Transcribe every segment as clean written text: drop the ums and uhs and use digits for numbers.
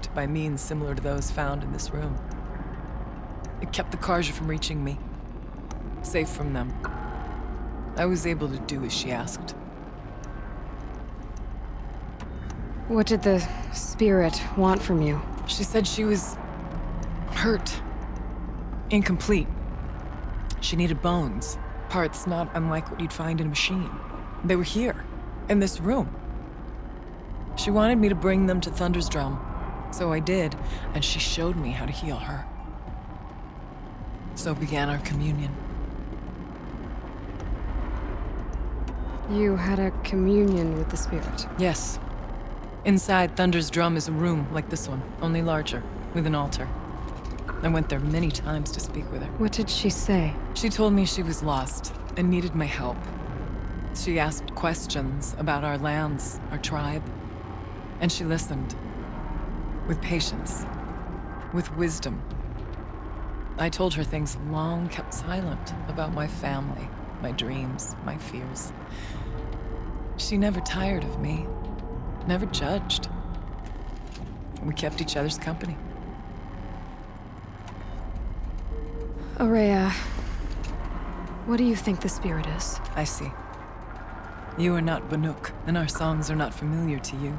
worked by means similar to those found in this room. It kept the Carja from reaching me, safe from them. I was able to do as she asked. What did the spirit want from you? She said she was hurt, incomplete. She needed bones, parts not unlike what you'd find in a machine. They were here, in this room. She wanted me to bring them to Thunder's Drum, so I did, and she showed me how to heal her. So began our communion. You had a communion with the spirit? Yes. Inside Thunder's Drum is a room like this one, only larger, with an altar. I went there many times to speak with her. What did she say? She told me she was lost and needed my help. She asked questions about our lands, our tribe, and she listened. With patience, with wisdom. I told her things long kept silent about my family, my dreams, my fears. She never tired of me, never judged. We kept each other's company. Aurea, what do you think the spirit is? I see. You are not Banuk, and our songs are not familiar to you.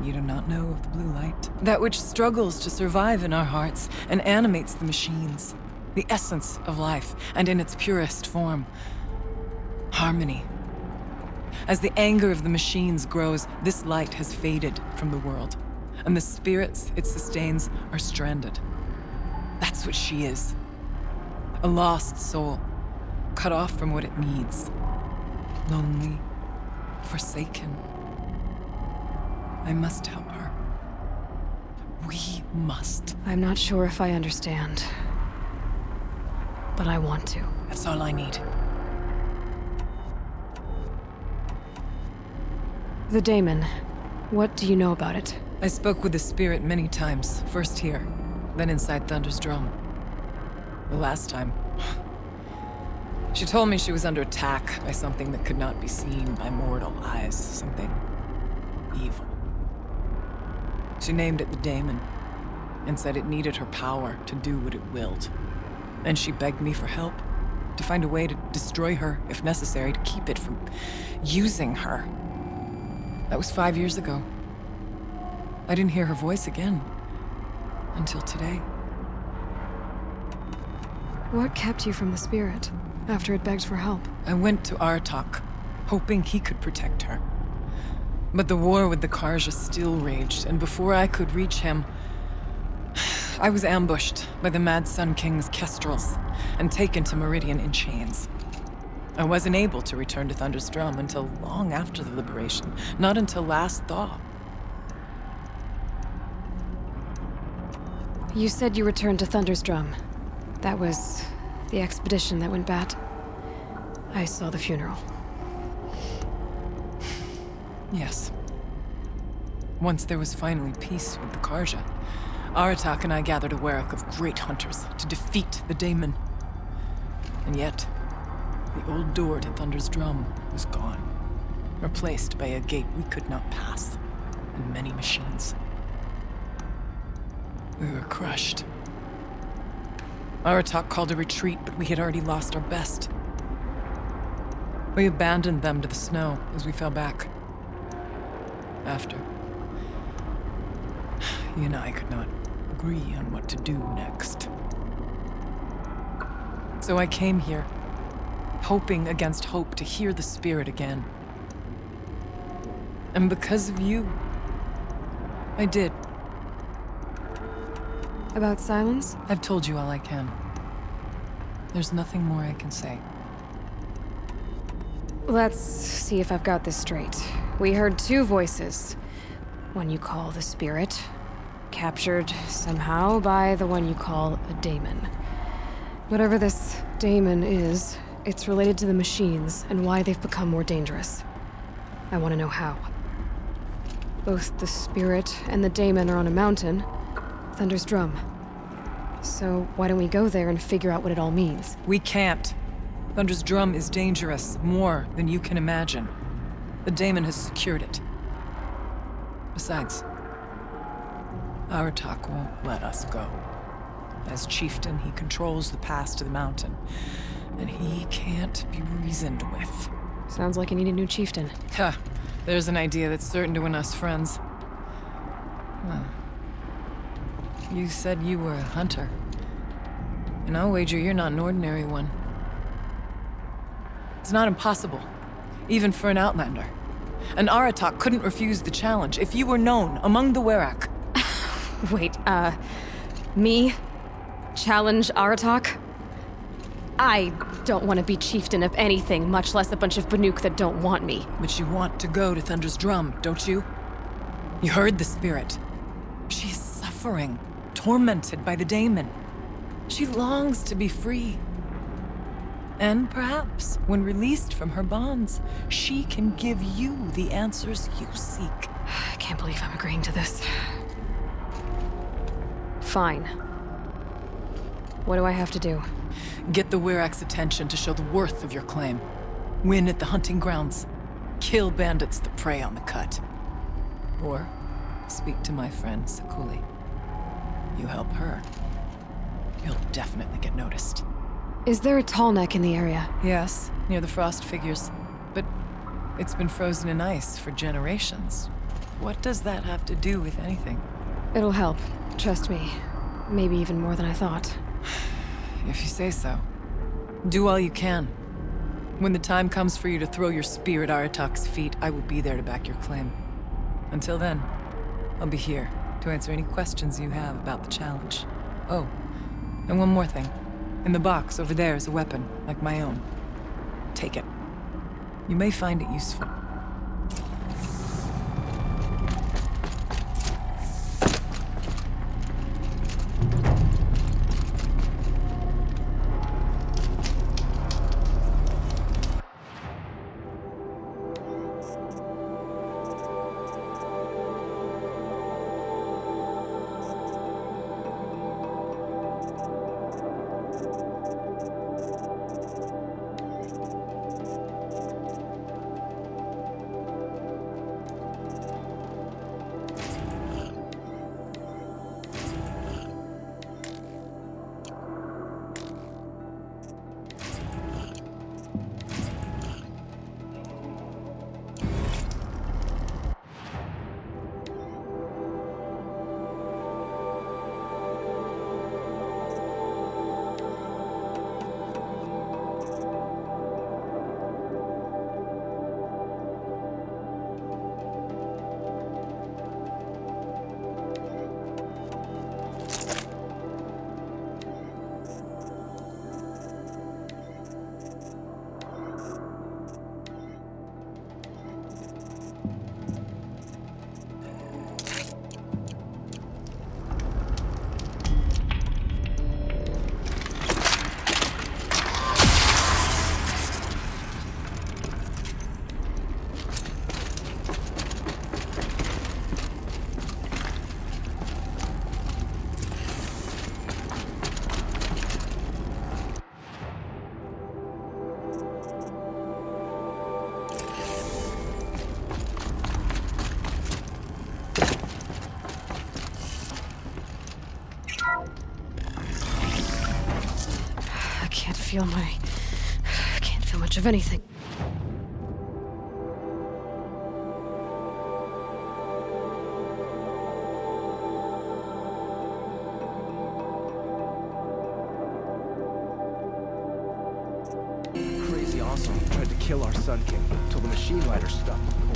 You do not know of the blue light. That which struggles to survive in our hearts and animates the machines. The essence of life, and in its purest form. Harmony. As the anger of the machines grows, this light has faded from the world, and the spirits it sustains are stranded. That's what she is. A lost soul, cut off from what it needs. Lonely, forsaken. I must help her. We must. I'm not sure if I understand, but I want to. That's all I need. The daemon. What do you know about it? I spoke with the spirit many times, first here, then inside Thunder's Drum. The last time, she told me she was under attack by something that could not be seen by mortal eyes, something evil. She named it the daemon, and said it needed her power to do what it willed. And she begged me for help, to find a way to destroy her, if necessary, to keep it from using her. That was 5 years ago. I didn't hear her voice again, until today. What kept you from the spirit, after it begged for help? I went to Artok, hoping he could protect her. But the war with the Carja still raged, and before I could reach him, I was ambushed by the Mad Sun King's kestrels, and taken to Meridian in chains. I wasn't able to return to Thunder's Drum until long after the liberation, not until last thaw. You said you returned to Thunder's Drum. That was the expedition that went bad. I saw the funeral. Yes. Once there was finally peace with the Carja, Aratak and I gathered a Werek of great hunters to defeat the daemon. And yet, the old door to Thunder's Drum was gone, replaced by a gate we could not pass, and many machines. We were crushed. Aratak called a retreat, but we had already lost our best. We abandoned them to the snow as we fell back. After, he and I could not agree on what to do next. So I came here, hoping against hope to hear the spirit again. And because of you, I did. About silence? I've told you all I can. There's nothing more I can say. Let's see if I've got this straight. We heard two voices. One you call the spirit, captured somehow by the one you call a daemon. Whatever this daemon is, it's related to the machines and why they've become more dangerous. I want to know how. Both the spirit and the daemon are on a mountain, Thunder's Drum. So why don't we go there and figure out what it all means? We can't. Thunder's Drum is dangerous, more than you can imagine. The daemon has secured it. Besides, Aratak won't let us go. As chieftain, he controls the pass to the mountain, and he can't be reasoned with. Sounds like you need a new chieftain. Ha! There's an idea that's certain to win us friends. Huh. You said you were a hunter. And I'll wager you're not an ordinary one. It's not impossible, even for an outlander. An Aratak couldn't refuse the challenge if you were known among the Werak. Wait, me? Challenge Aratak? I don't want to be chieftain of anything, much less a bunch of Banuk that don't want me. But you want to go to Thunder's Drum, don't you? You heard the spirit. She is suffering, tormented by the daemon. She longs to be free. And perhaps, when released from her bonds, she can give you the answers you seek. I can't believe I'm agreeing to this. Fine. What do I have to do? Get the Werak's attention to show the worth of your claim. Win at the hunting grounds. Kill bandits that prey on the cut. Or speak to my friend Sakuli. You help her, you'll definitely get noticed. Is there a tall neck in the area? Yes, near the frost figures. But it's been frozen in ice for generations. What does that have to do with anything? It'll help. Trust me. Maybe even more than I thought. If you say so. Do all you can. When the time comes for you to throw your spear at Aratak's feet, I will be there to back your claim. Until then, I'll be here to answer any questions you have about the challenge. Oh, and one more thing. In the box over there is a weapon, like my own. Take it. You may find it useful. I can't feel much of anything. Crazy Oseram tried to kill our Sun King till the machine lighter stopped the cold.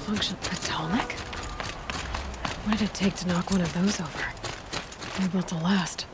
malfunction. Atomic? What did it take to knock one of those over? Able to last.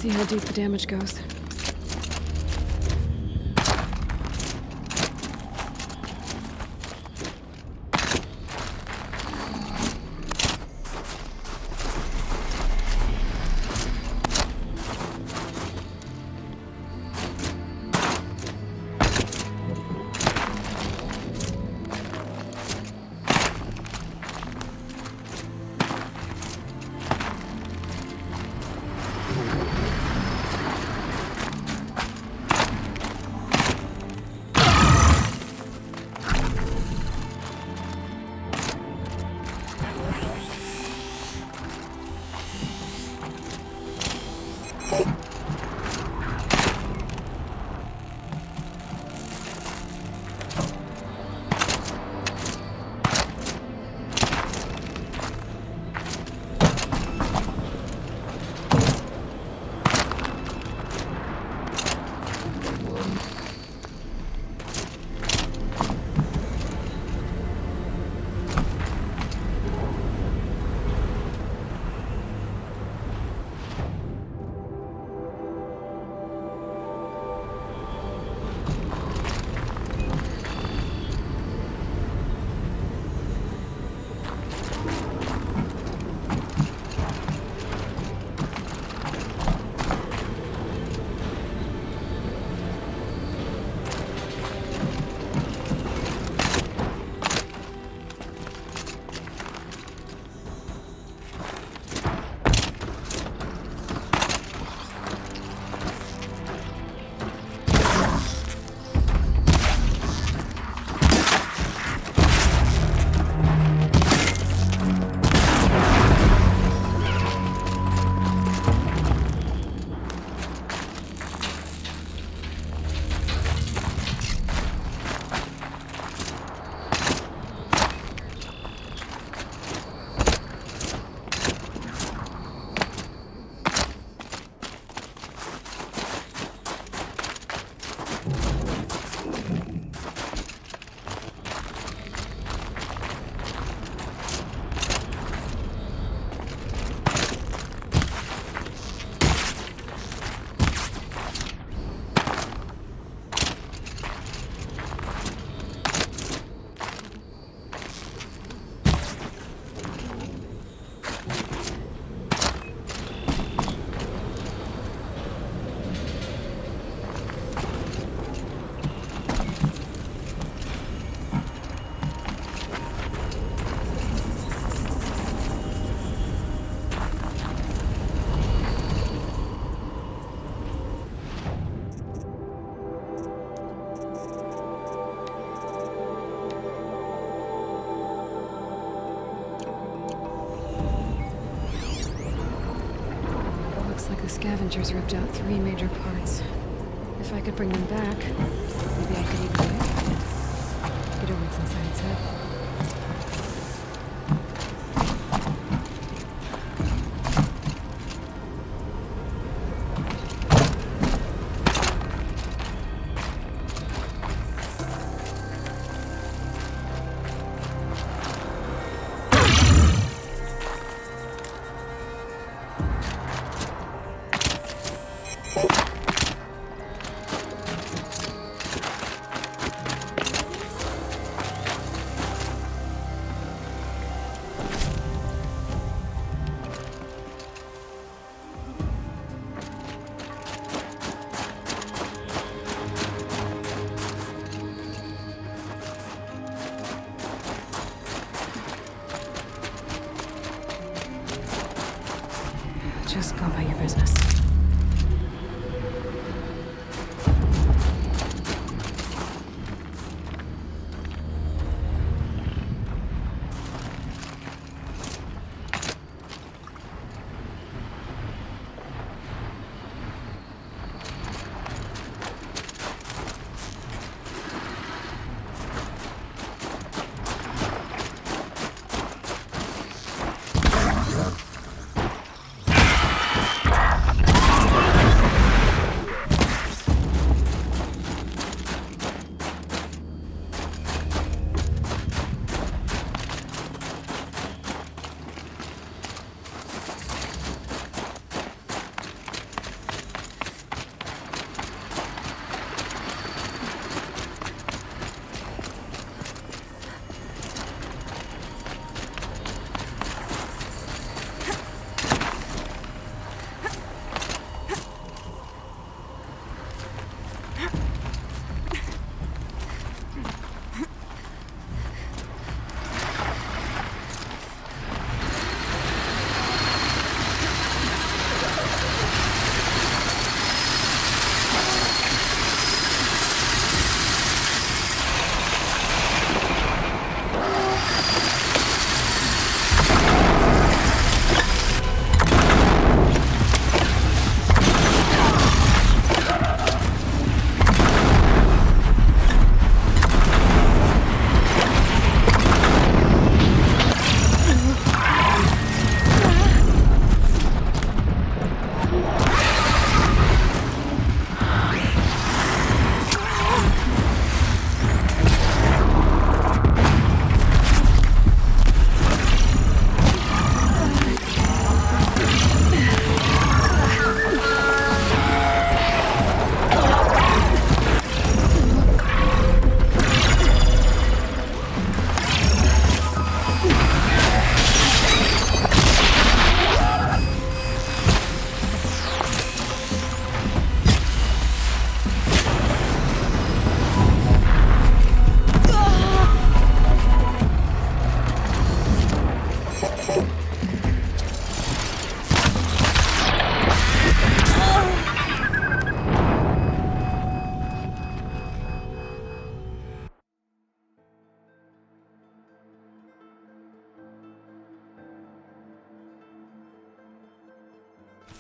See how deep the damage goes. like the scavengers ripped out 3 major parts. If I could bring them back, maybe I could even get over what's inside its head. Just go about your business.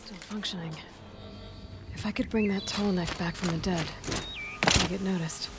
Still functioning. If I could bring that tall neck back from the dead, I'd get noticed.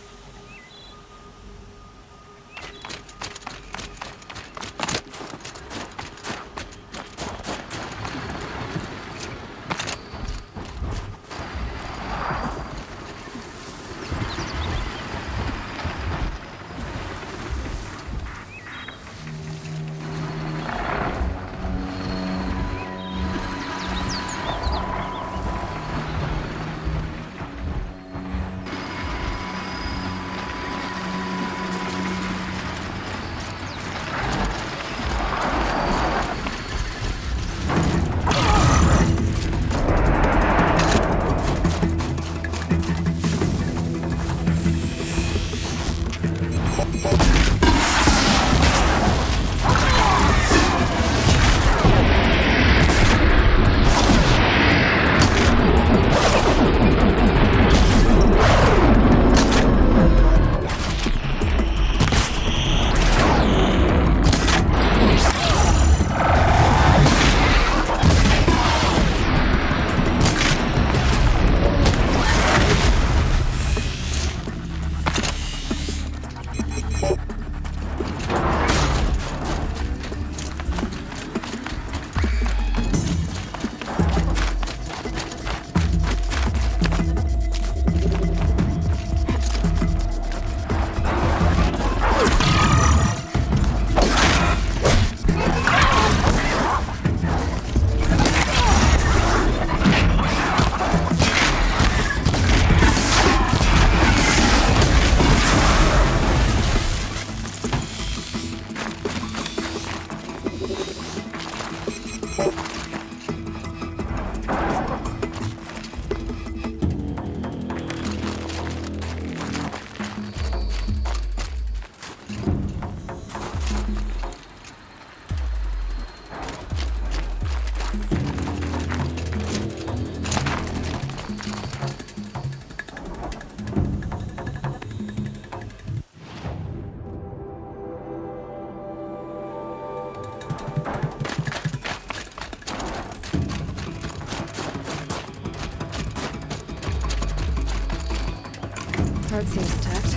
part seems tacked.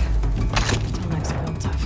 Till next build tough.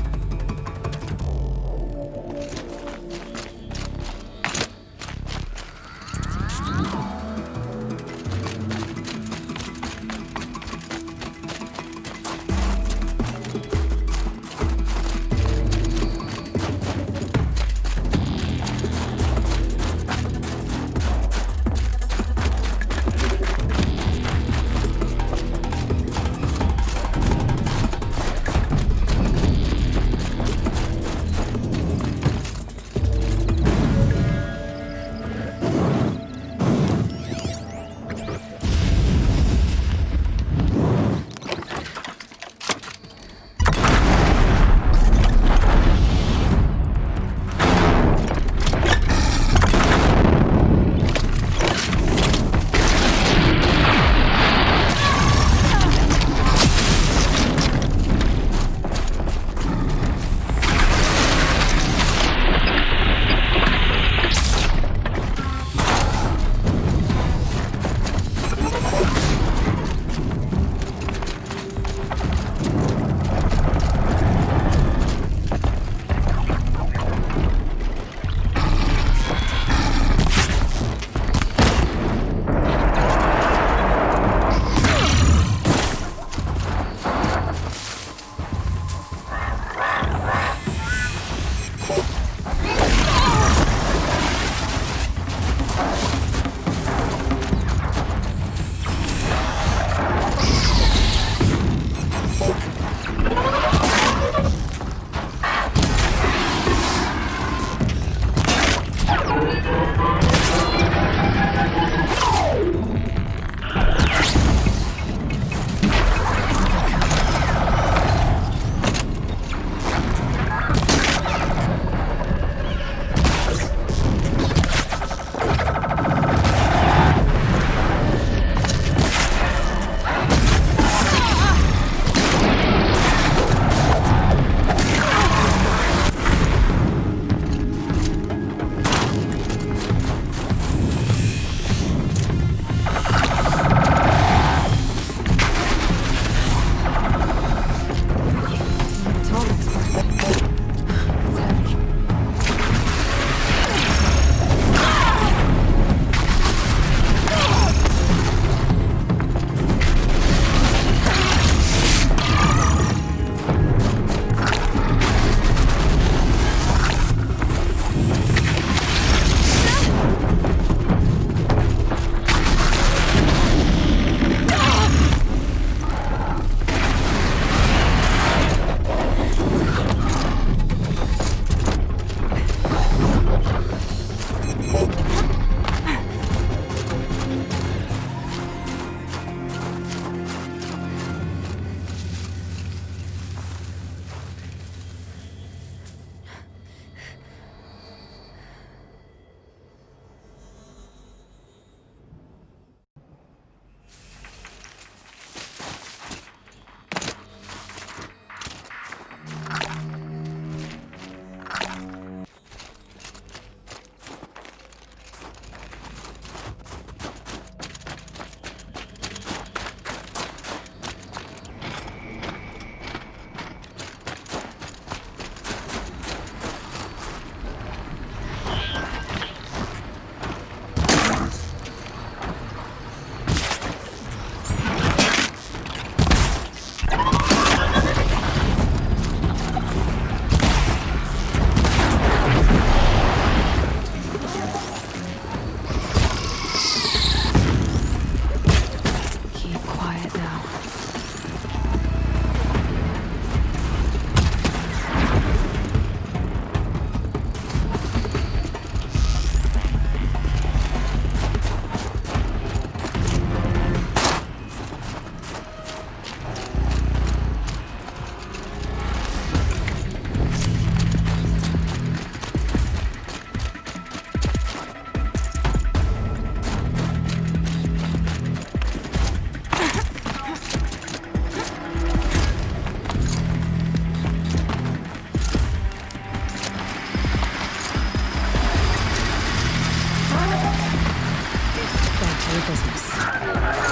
Business.